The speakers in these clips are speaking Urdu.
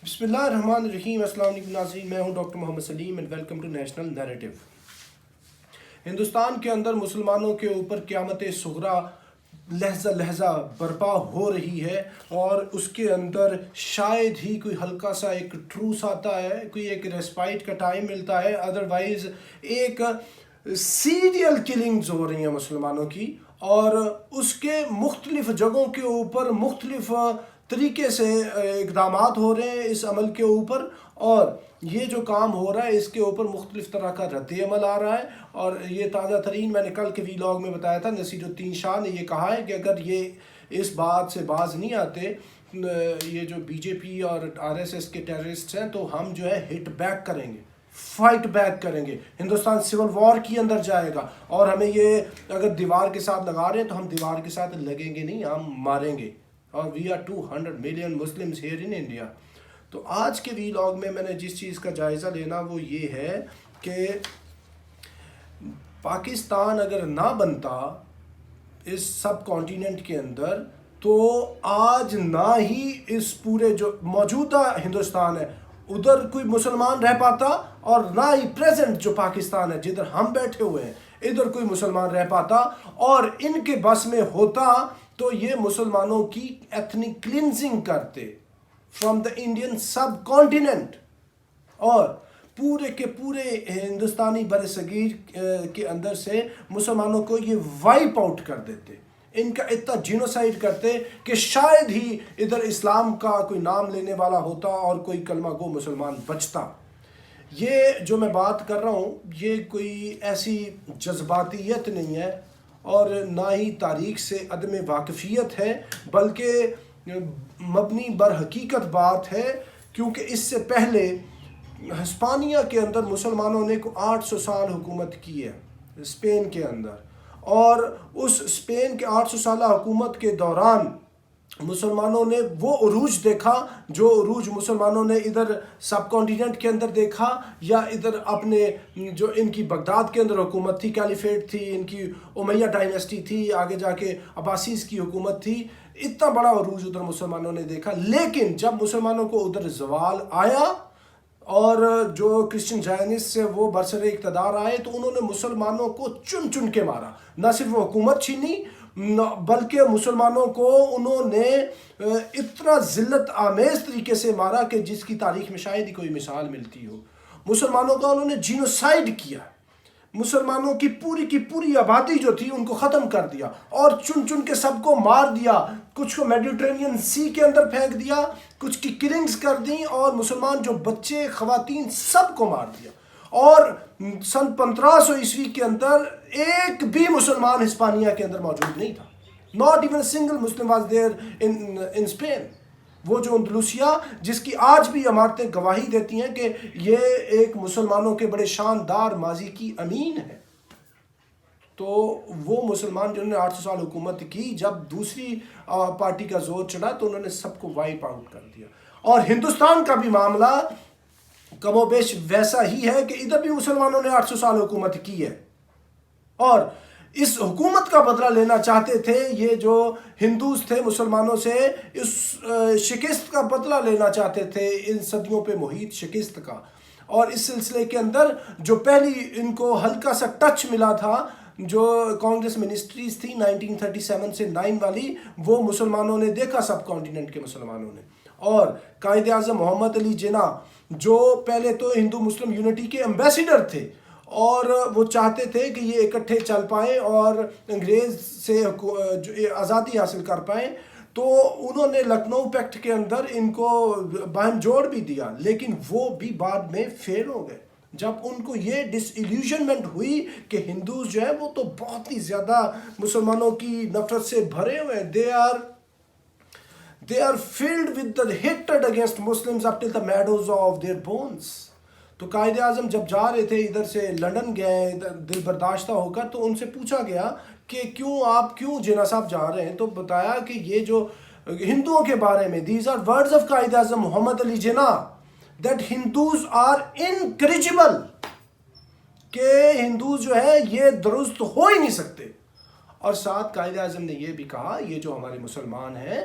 بسم اللہ الرحمن الرحیم۔ السلام علیکم ناظرین، میں ہوں doctor Muhammad Salim and welcome to National Narrative. Hindustan کے اندر مسلمانوں کے اوپر قیامت صغریٰ لہجہ لہجہ برپا ہو رہی ہے، اور اس کے اندر شاید ہی کوئی ہلکا سا ایک ٹروس آتا ہے، کوئی ایک ریسپائٹ کا ٹائم ملتا ہے، ادروائز ایک سیریل کلنگز ہو رہی ہیں مسلمانوں کی، اور اس کے مختلف جگہوں کے اوپر مختلف طریقے سے اقدامات ہو رہے ہیں اس عمل کے اوپر، اور یہ جو کام ہو رہا ہے اس کے اوپر مختلف طرح کا رد عمل آ رہا ہے۔ اور یہ تازہ ترین میں نے کل کے ویلاگ میں بتایا تھا، نصیر الدین شاہ نے یہ کہا ہے کہ اگر یہ اس بات سے باز نہیں آتے یہ جو بی جے پی اور آر ایس ایس کے ٹیررسٹ ہیں، تو ہم جو ہے ہٹ بیک کریں گے، فائٹ بیک کریں گے، ہندوستان سول وار کے اندر جائے گا، اور ہمیں یہ اگر دیوار کے ساتھ لگا رہے ہیں تو ہم دیوار کے ساتھ لگیں گے نہیں، ہم ماریں گے۔ اور we are 200 million Muslims here in India. تو آج کے ویلاگ میں نے جس چیز کا جائزہ لینا وہ یہ ہے کہ پاکستان اگر نہ بنتا اس سب کانٹیننٹ کے اندر، تو آج نہ ہی اس پورے جو موجودہ ہندوستان ہے ادھر کوئی مسلمان رہ پاتا، اور نہ ہی پریزنٹ جو پاکستان ہے جدھر ہم بیٹھے ہوئے ہیں ادھر کوئی مسلمان رہ پاتا، اور ان کے بس میں ہوتا تو یہ مسلمانوں کی ایتھنک کلینزنگ کرتے from the Indian sub continent, اور پورے کے پورے ہندوستانی بر صغیر کے اندر سے مسلمانوں کو یہ وائپ آؤٹ کر دیتے، ان کا اتنا جینوسائیڈ کرتے کہ شاید ہی ادھر اسلام کا کوئی نام لینے والا ہوتا اور کوئی کلمہ گو مسلمان بچتا۔ یہ جو میں بات کر رہا ہوں یہ کوئی ایسی جذباتیت نہیں ہے، اور نہ ہی تاریخ سے عدم واقفیت ہے، بلکہ مبنی بر حقیقت بات ہے، کیونکہ اس سے پہلے ہسپانیہ کے اندر مسلمانوں نے 800 سال حکومت کی ہے اسپین کے اندر، اور اس اسپین کے 800 سالہ حکومت کے دوران مسلمانوں نے وہ عروج دیکھا جو عروج مسلمانوں نے ادھر سب کانٹیننٹ کے اندر دیکھا، یا ادھر اپنے جو ان کی بغداد کے اندر حکومت تھی، کیلیفیٹ تھی، ان کی امیہ ڈائنیسٹی تھی، آگے جا کے عباسیز کی حکومت تھی، اتنا بڑا عروج ادھر مسلمانوں نے دیکھا۔ لیکن جب مسلمانوں کو ادھر زوال آیا اور جو کرسچن زائنسٹ سے وہ برسر اقتدار آئے، تو انہوں نے مسلمانوں کو چن چن کے مارا، نہ صرف وہ حکومت چھینی بلکہ مسلمانوں کو انہوں نے اتنا ذلت آمیز طریقے سے مارا کہ جس کی تاریخ میں شاید ہی کوئی مثال ملتی ہو۔ مسلمانوں کا انہوں نے جینوسائیڈ کیا، مسلمانوں کی پوری آبادی جو تھی ان کو ختم کر دیا، اور چن چن کے سب کو مار دیا، کچھ کو میڈیٹرینین سی کے اندر پھینک دیا، کچھ کی کلنگز کر دیں، اور مسلمان جو بچے خواتین سب کو مار دیا۔ اور سن 1500 عیسوی کے اندر ایک بھی مسلمان ہسپانیہ کے اندر موجود نہیں تھا، not even a single Muslim was there in Spain۔ وہ جو اندلوسیہ جس کی آج بھی عمارتیں گواہی دیتی ہیں کہ یہ ایک مسلمانوں کے بڑے شاندار ماضی کی امین ہے، تو وہ مسلمان جنہوں نے 800 سال حکومت کی، جب دوسری پارٹی کا زور چڑھا تو انہوں نے سب کو وائپ آؤٹ کر دیا۔ اور ہندوستان کا بھی معاملہ کم و بیش ویسا ہی ہے کہ ادھر بھی مسلمانوں نے 800 سال حکومت کی ہے، اور اس حکومت کا بدلہ لینا چاہتے تھے یہ جو ہندوز تھے مسلمانوں سے، اس شکست کا بدلہ لینا چاہتے تھے، ان صدیوں پہ محیط شکست کا۔ اور اس سلسلے کے اندر جو پہلی ان کو ہلکا سا ٹچ ملا تھا، جو کانگریس منسٹریز تھی 1937 سے 9 والی، وہ مسلمانوں نے دیکھا، سب کانٹیننٹ کے مسلمانوں نے۔ اور قائد اعظم محمد علی جناح جو پہلے تو ہندو مسلم یونٹی کے ایمبیسیڈر تھے، اور وہ چاہتے تھے کہ یہ اکٹھے چل پائیں اور انگریز سے آزادی حاصل کر پائیں، تو انہوں نے لکھنؤ پیکٹ کے اندر ان کو باہم جوڑ بھی دیا، لیکن وہ بھی بعد میں فیل ہو گئے جب ان کو یہ ڈس ایلیوژنمنٹ ہوئی کہ ہندوز جو ہے وہ تو بہت ہی زیادہ مسلمانوں کی نفرت سے بھرے ہوئے ہیں، they are filled with the hatred against Muslims up till the marrows of their bones۔ تو قائد اعظم جب جا رہے تھے ادھر سے لندن گئے دل برداشتہ ہو کر، تو ان سے پوچھا گیا کہ آپ کیوں جناح صاحب جا رہے ہیں، تو بتایا کہ یہ جو ہندوؤں کے بارے میں these are words of Quaid Azam Muhammad Ali Jinnah that Hindus are incorrigible، کہ ہندوز جو ہے یہ درست ہو ہی نہیں سکتے۔ اور ساتھ قائد اعظم نے یہ بھی کہا یہ جو ہمارے مسلمان ہیں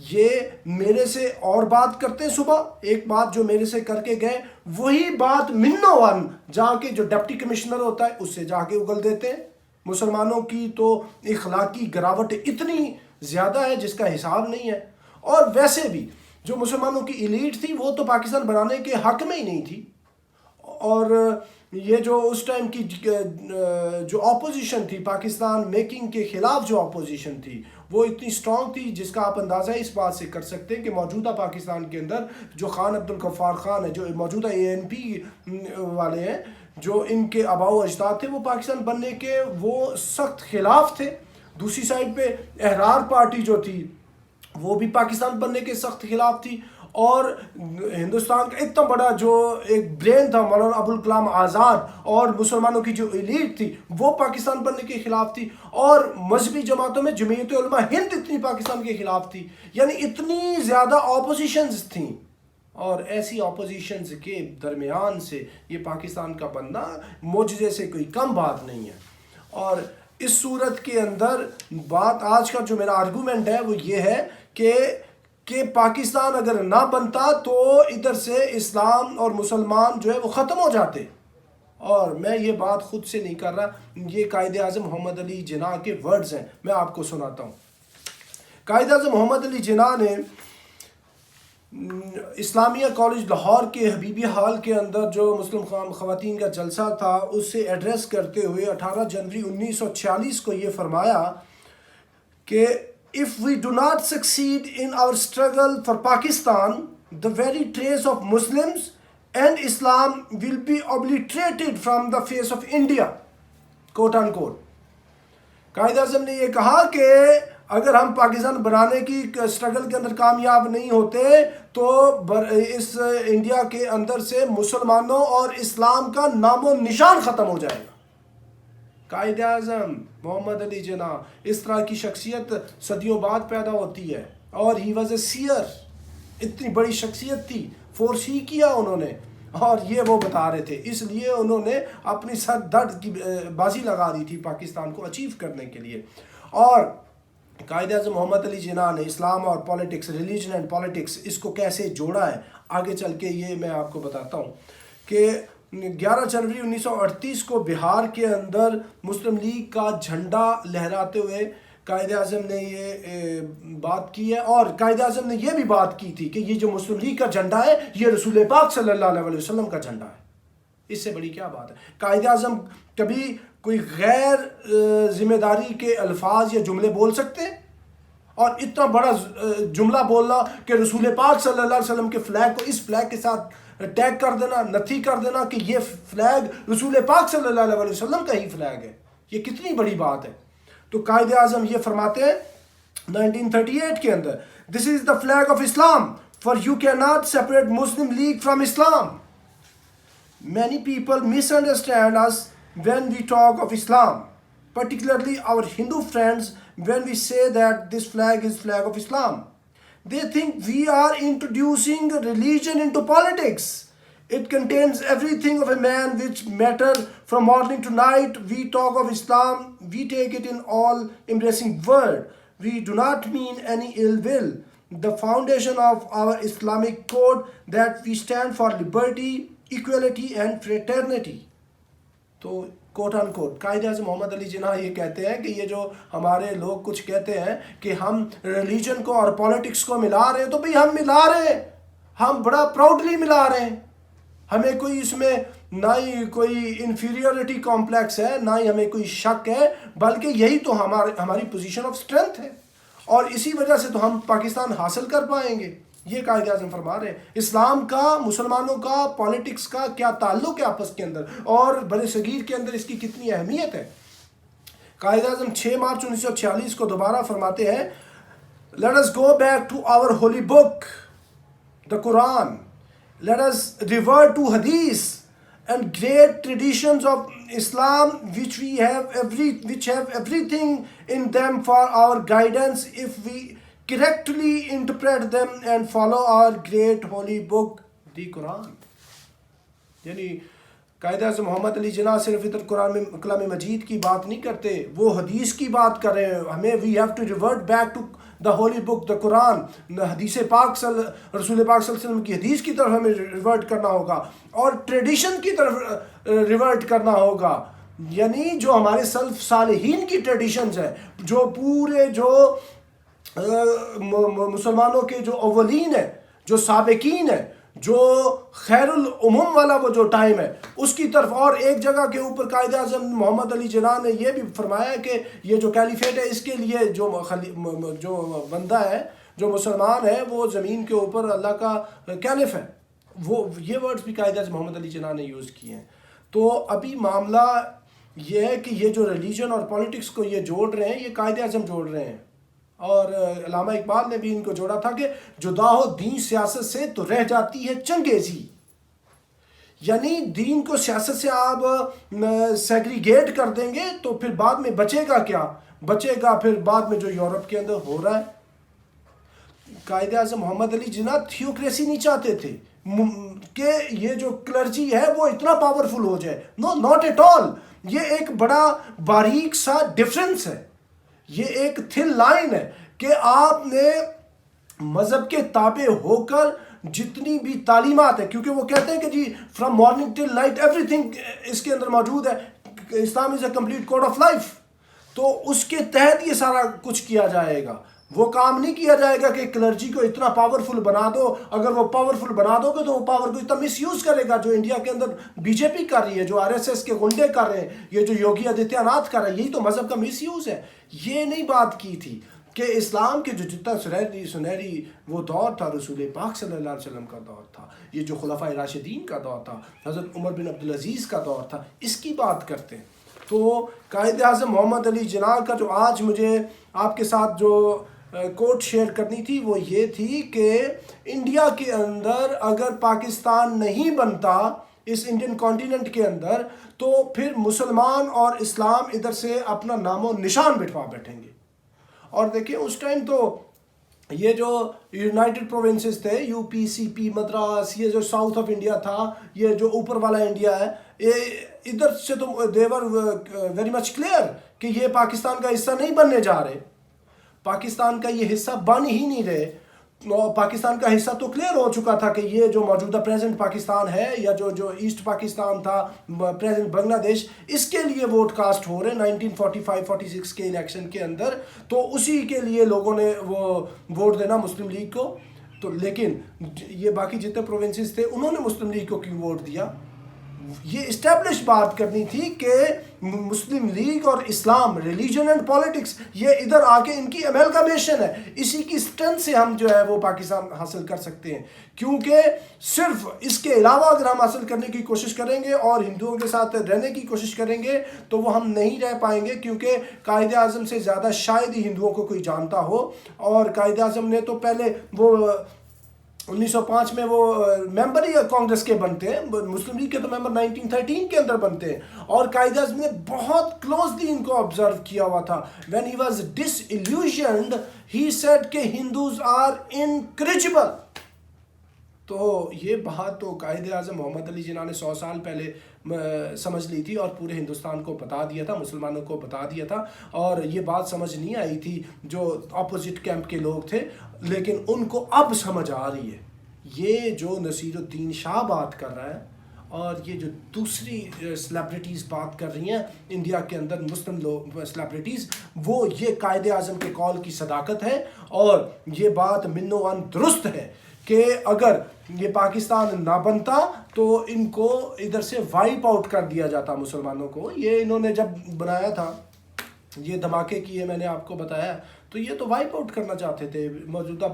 یہ میرے سے اور بات کرتے ہیں، صبح ایک بات جو میرے سے کر کے گئے وہی بات منو ون جا کے جو ڈپٹی کمشنر ہوتا ہے اس سے جا کے اگل دیتے ہیں۔ مسلمانوں کی تو اخلاقی گراوٹ اتنی زیادہ ہے جس کا حساب نہیں ہے، اور ویسے بھی جو مسلمانوں کی ایلیٹ تھی وہ تو پاکستان بنانے کے حق میں ہی نہیں تھی، اور یہ جو اس ٹائم کی جو اپوزیشن تھی پاکستان میکنگ کے خلاف جو اپوزیشن تھی وہ اتنی سٹرونگ تھی جس کا آپ اندازہ اس بات سے کر سکتے ہیں کہ موجودہ پاکستان کے اندر جو خان عبدالغفار خان ہے، جو موجودہ ANP والے ہیں، جو ان کے آباء و اجداد تھے وہ پاکستان بننے کے وہ سخت خلاف تھے۔ دوسری سائڈ پہ احرار پارٹی جو تھی وہ بھی پاکستان بننے کے سخت خلاف تھی، اور ہندوستان کا اتنا بڑا جو ایک برین تھا مولانا ابوالکلام آزاد اور مسلمانوں کی جو ایلیٹ تھی وہ پاکستان بننے کے خلاف تھی، اور مذہبی جماعتوں میں جمعیت علماء ہند اتنی پاکستان کے خلاف تھی، یعنی اتنی زیادہ اپوزیشنز تھیں، اور ایسی اپوزیشنز کے درمیان سے یہ پاکستان کا بننا معجزے سے کوئی کم بات نہیں ہے۔ اور اس صورت کے اندر بات آج کا جو میرا آرگومنٹ ہے وہ یہ ہے کہ پاکستان اگر نہ بنتا تو ادھر سے اسلام اور مسلمان جو ہے وہ ختم ہو جاتے، اور میں یہ بات خود سے نہیں کر رہا، یہ قائد اعظم محمد علی جناح کے ورڈز ہیں، میں آپ کو سناتا ہوں۔ قائد اعظم محمد علی جناح نے اسلامیہ کالج لاہور کے حبیبی ہال کے اندر جو مسلم خواتین کا جلسہ تھا اس سے ایڈریس کرتے ہوئے 18 جنوری 1946 کو یہ فرمایا کہ if we do not succeed in our struggle for Pakistan, the very trace of Muslims and Islam will be obliterated from the face of India, quote unquote۔ Quaid Azam نے یہ کہا کہ اگر ہم پاکستان بنانے کی سٹرگل کے اندر کامیاب نہیں ہوتے تو اس انڈیا کے اندر سے مسلمانوں اور اسلام کا نام و نشان ختم ہو جائے گا۔ قائد اعظم محمد علی جناح، اس طرح کی شخصیت صدیوں بعد پیدا ہوتی ہے، اور ہی واز اے سیئر، اتنی بڑی شخصیت تھی، فورسی کیا انہوں نے، اور یہ وہ بتا رہے تھے، اس لیے انہوں نے اپنی سر درد کی بازی لگا دی تھی پاکستان کو اچیو کرنے کے لیے۔ اور قائد اعظم محمد علی جناح نے اسلام اور پولیٹکس، ریلیجن اینڈ پولیٹکس، اس کو کیسے جوڑا ہے آگے چل کے یہ میں آپ کو بتاتا ہوں کہ 11 جنوری 1938 کو بہار کے اندر مسلم لیگ کا جھنڈا لہراتے ہوئے قائد اعظم نے یہ بات کی ہے، اور قائد اعظم نے یہ بھی بات کی تھی کہ یہ جو مسلم لیگ کا جھنڈا ہے یہ رسول پاک صلی اللہ علیہ وسلم کا جھنڈا ہے۔ اس سے بڑی کیا بات ہے؟ قائد اعظم کبھی کوئی غیر ذمہ داری کے الفاظ یا جملے بول سکتے ہیں؟ اور اتنا بڑا جملہ بولنا کہ رسول پاک صلی اللہ علیہ وسلم کے فلیگ کو اس فلیگ کے ساتھ ٹیگ کر دینا، نتھی کر دینا کہ یہ فلیگ رسول پاک صلی اللہ علیہ وسلم کا ہی فلیگ ہے، یہ کتنی بڑی بات ہے۔ تو قائد اعظم یہ فرماتے ہیں 1938 کے اندر، this is the flag of Islam for you can not separate Muslim League from Islam. Many people misunderstand us when we talk of Islam, particularly our Hindu friends when we say that this flag is flag of Islam. They think we are introducing religion into politics. It contains everything of a man which matter from morning to night. We talk of Islam, we take it in all embracing word. We do not mean any ill will. The foundation of our Islamic code that we stand for liberty, equality and fraternity. تو کوٹ ان کوٹ قائد اعظم محمد علی جناح یہ کہتے ہیں کہ یہ جو ہمارے لوگ کچھ کہتے ہیں کہ ہم ریلیجن کو اور پولیٹکس کو ملا رہے ہیں، تو بھئی ہم ملا رہے ہیں، ہم بڑا پراؤڈلی ملا رہے ہیں، ہمیں کوئی اس میں نہ ہی کوئی انفیریورٹی کمپلیکس ہے، نہ ہی ہمیں کوئی شک ہے، بلکہ یہی تو ہماری پوزیشن آف اسٹرینتھ ہے، اور اسی وجہ سے تو ہم پاکستان حاصل کر پائیں گے۔ یہ قائد اعظم فرما رہے ہیں۔ اسلام کا، مسلمانوں کا، پولیٹکس کا کیا تعلق ہے آپس کے اندر، اور بر صغیر کے اندر اس کی کتنی اہمیت ہے۔ قائد اعظم 6 مارچ 1946 کو دوبارہ فرماتے ہیں، let us go back to our holy book, the Quran. Let us revert to hadith and great traditions of Islam which have everything in them for our guidance if we correctly interpret them and follow our great holy book, the Quran. یعنی قائد اعظم محمد علی جناح صرف ادھر کلام مجید کی بات نہیں کرتے، وہ حدیث کی بات کر رہے ہیں. ہمیں we have to revert back to the holy book the Quran, حدیث پاک رسول پاک صلی اللہ علیہ وسلم کی حدیث کی طرف ہمیں ریورٹ کرنا ہوگا، اور ٹریڈیشن کی طرف ریورٹ کرنا ہوگا. یعنی جو ہمارے سلف صالحین کی ٹریڈیشنز ہیں، جو پورے جو مسلمانوں کے جو اولین ہیں، جو سابقین ہیں، جو خیر الامم والا وہ جو ٹائم ہے اس کی طرف. اور ایک جگہ کے اوپر قائد اعظم محمد علی جناح نے یہ بھی فرمایا کہ یہ جو کیلیفیٹ ہے اس کے لیے جو بندہ ہے، جو مسلمان ہے، وہ زمین کے اوپر اللہ کا کیلف ہے. وہ یہ ورڈز بھی قائد اعظم محمد علی جناح نے یوز کیے ہیں. تو ابھی معاملہ یہ ہے کہ یہ جو ریلیجن اور پولیٹکس کو یہ جوڑ رہے ہیں، یہ قائد اعظم جوڑ رہے ہیں. اور علامہ اقبال نے بھی ان کو جوڑا تھا کہ جدا ہو دین سیاست سے تو رہ جاتی ہے چنگیزی. یعنی دین کو سیاست سے آپ سیگریگیٹ کر دیں گے تو پھر بعد میں بچے گا کیا؟ بچے گا پھر بعد میں جو یورپ کے اندر ہو رہا ہے. قائد اعظم محمد علی جناح تھیوکریسی نہیں چاہتے تھے کہ یہ جو کلرجی ہے وہ اتنا پاورفل ہو جائے. نو، ناٹ ایٹ آل. یہ ایک بڑا باریک سا ڈفرنس ہے، یہ ایک تھن لائن ہے کہ آپ نے مذہب کے تابع ہو کر جتنی بھی تعلیمات ہے، کیونکہ وہ کہتے ہیں کہ جی from morning till night everything اس کے اندر موجود ہے، Islam is a complete code of life. تو اس کے تحت یہ سارا کچھ کیا جائے گا. وہ کام نہیں کیا جائے گا کہ کلرجی کو اتنا پاورفل بنا دو. اگر وہ پاورفل بنا دو گے تو وہ پاور کو اتنا مس یوز کرے گا، جو انڈیا کے اندر بی جے پی کر رہی ہے، جو RSS کے گنڈے کر رہے ہیں، یہ جو یوگی آدتیہ ناتھ کر رہے ہیں. یہی تو مذہب کا مس یوز ہے. یہ نہیں بات کی تھی کہ اسلام کے جو جتنا سنہری وہ دور تھا، رسول پاک صلی اللہ علیہ وسلم کا دور تھا، یہ جو خلفائے راشدین کا دور تھا، حضرت عمر بن عبدالعزیز کا دور تھا، اس کی بات کرتے ہیں. تو قائد اعظم محمد علی جناح کا جو آج مجھے آپ کے ساتھ جو کوٹ شیئر کرنی تھی وہ یہ تھی کہ انڈیا کے اندر اگر پاکستان نہیں بنتا اس انڈین کانٹیننٹ کے اندر، تو پھر مسلمان اور اسلام ادھر سے اپنا نام و نشان بٹھوا بیٹھیں گے. اور دیکھیں اس ٹائم تو یہ جو یونائٹڈ پروونسز تھے، UP CP مدراس، یہ جو ساؤتھ آف انڈیا تھا، یہ جو اوپر والا انڈیا ہے، یہ ادھر سے تو دیور ویری مچ کلیئر کہ یہ پاکستان کا حصہ نہیں بننے جا رہے. پاکستان کا یہ حصہ بن ہی نہیں رہے. پاکستان کا حصہ تو کلیئر ہو چکا تھا کہ یہ جو موجودہ پریزنٹ پاکستان ہے، یا جو ایسٹ پاکستان تھا، پریزنٹ بنگلہ دیش، اس کے لیے ووٹ کاسٹ ہو رہے 1945-46 کے الیکشن کے اندر. تو اسی کے لیے لوگوں نے وہ ووٹ دینا مسلم لیگ کو. تو لیکن یہ باقی جتنے پروونسز تھے انہوں نے مسلم لیگ کو کیوں ووٹ دیا؟ یہ اسٹیبلش بات کرنی تھی کہ مسلم لیگ اور اسلام، ریلیجن اینڈ پولیٹکس، یہ ادھر آ کے ان کی امیلگمیشن ہے. اسی کی اسٹرینتھ سے ہم جو ہے وہ پاکستان حاصل کر سکتے ہیں. کیونکہ صرف اس کے علاوہ اگر ہم حاصل کرنے کی کوشش کریں گے اور ہندوؤں کے ساتھ رہنے کی کوشش کریں گے تو وہ ہم نہیں رہ پائیں گے. کیونکہ قائد اعظم سے زیادہ شاید ہی ہندوؤں کو کوئی جانتا ہو. اور قائد اعظم نے تو پہلے وہ 1905 میں وہ ممبر ہی کانگریس کے بنتے ہیں، مسلم لیگ کے تو ممبر 1913 کے اندر بنتے ہیں. اور قائد اعظم نے بہت کلوزلی ان کو آبزرو کیا ہوا تھا. when he was disillusioned he said کہ ہندوز آر incorrigible. تو یہ بات تو قائد اعظم محمد علی جناح نے 100 سال پہلے سمجھ لی تھی اور پورے ہندوستان کو بتا دیا تھا، مسلمانوں کو بتا دیا تھا. اور یہ بات سمجھ نہیں آئی تھی جو اپوزٹ کیمپ کے لوگ تھے، لیکن ان کو اب سمجھ آ رہی ہے. یہ جو نصیر الدین شاہ بات کر رہا ہے اور یہ جو دوسری سیلیبریٹیز بات کر رہی ہیں انڈیا کے اندر، مسلم لوگ سیلیبریٹیز، وہ یہ قائد اعظم کے کال کی صداقت ہے. اور یہ بات منوان درست ہے کہ اگر یہ پاکستان نہ بنتا تو ان کو ادھر سے وائپ آؤٹ کر دیا جاتا مسلمانوں کو. یہ انہوں نے جب بنایا تھا، یہ دھماکے کیے، میں نے آپ کو بتایا، تو یہ تو وائپ آؤٹ کرنا چاہتے تھے. موجودہ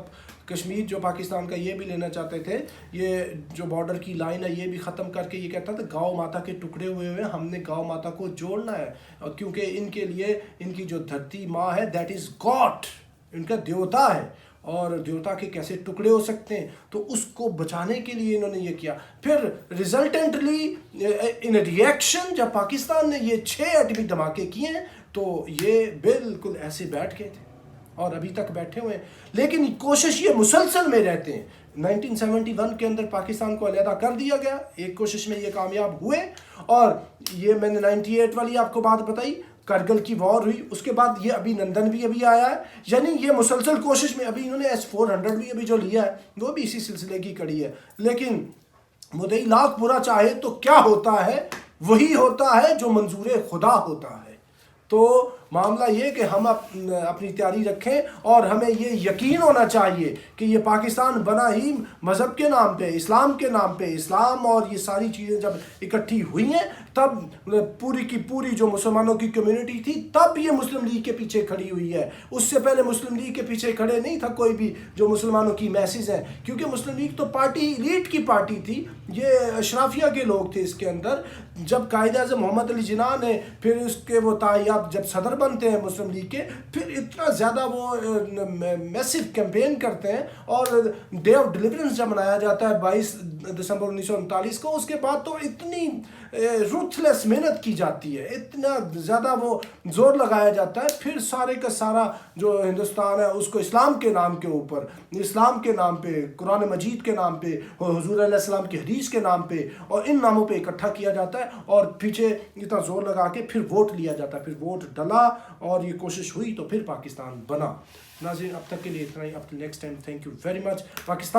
کشمیر جو پاکستان کا یہ بھی لینا چاہتے تھے. یہ جو بارڈر کی لائن ہے یہ بھی ختم کر کے یہ کہتا تھا گاؤں ماتا کے ٹکڑے ہوئے ہوئے، ہم نے گاؤں ماتا کو جوڑنا ہے. کیونکہ ان کے لیے ان کی جو دھرتی ماں ہے دیٹ از گاڈ، ان کا دیوتا ہے، اور دیوتا کے کیسے ٹکڑے ہو سکتے ہیں. تو اس کو بچانے کے لیے انہوں نے یہ کیا. پھر ریزلٹنٹلی ان ریئیکشن جب پاکستان نے یہ 6 ایٹمی دھماکے کیے ہیں تو یہ بالکل ایسے بیٹھ گئے تھے اور ابھی تک بیٹھے ہوئے ہیں. لیکن کوشش یہ مسلسل میں رہتے ہیں 1971 کے اندر پاکستان کو علیحدہ کر دیا گیا، ایک کوشش میں یہ کامیاب ہوئے، اور یہ میں نے 98 والی آپ کو بات بتائی، کرگل کی وار ہوئی، اس کے بعد یہ ابھی نندن بھی ابھی آیا ہے، یعنی یہ مسلسل کوشش میں، ابھی انہوں نے S-400 بھی ابھی جو لیا ہے وہ بھی اسی سلسلے کی کڑی ہے۔ لیکن مدعی لاکھ برا چاہے تو کیا ہوتا ہے، وہی ہوتا ہے جو منظور خدا ہوتا ہے۔ تو معاملہ یہ کہ ہم اپنی تیاری رکھیں، اور ہمیں یہ یقین ہونا چاہیے کہ یہ پاکستان بنا ہی مذہب کے نام پہ، اسلام کے نام پہ، اسلام اور یہ ساری چیزیں جب اکٹھی ہوئی ہیں تب پوری کی پوری جو مسلمانوں کی کمیونٹی تھی تب یہ مسلم لیگ کے پیچھے کھڑی ہوئی ہے۔ اس سے پہلے مسلم لیگ کے پیچھے کھڑے نہیں تھا کوئی بھی جو مسلمانوں کی میسز ہیں، کیونکہ مسلم لیگ تو پارٹی ایلیٹ کی پارٹی تھی، یہ اشرافیہ کے لوگ تھے اس کے اندر۔ جب قائد اعظم محمد علی جناح نے پھر اس کے وہ تائیاب جب صدر بنتے ہیں مسلم لیگ کے، پھر اتنا زیادہ وہ میسو کیمپین کرتے ہیں، اور ڈے آف ڈیلیورنس جب منایا جاتا ہے 22 دسمبر 1939 کو، اس کے بعد تو اتنی روتھلیس محنت کی جاتی ہے، اتنا زیادہ وہ زور لگایا جاتا ہے، پھر سارے کا سارا جو ہندوستان ہے اس کو اسلام کے نام کے اوپر، اسلام کے نام پہ، قرآن مجید کے نام پہ، حضور علیہ السلام کی حدیث کے نام پہ اور ان ناموں پہ اکٹھا کیا جاتا ہے، اور پیچھے اتنا زور لگا کے پھر ووٹ لیا جاتا ہے، پھر ووٹ ڈلا اور یہ کوشش ہوئی تو پھر پاکستان بنا۔ ناظرین اب تک کے لیے اتنا ہی، اب next time, thank you very much. Pakistan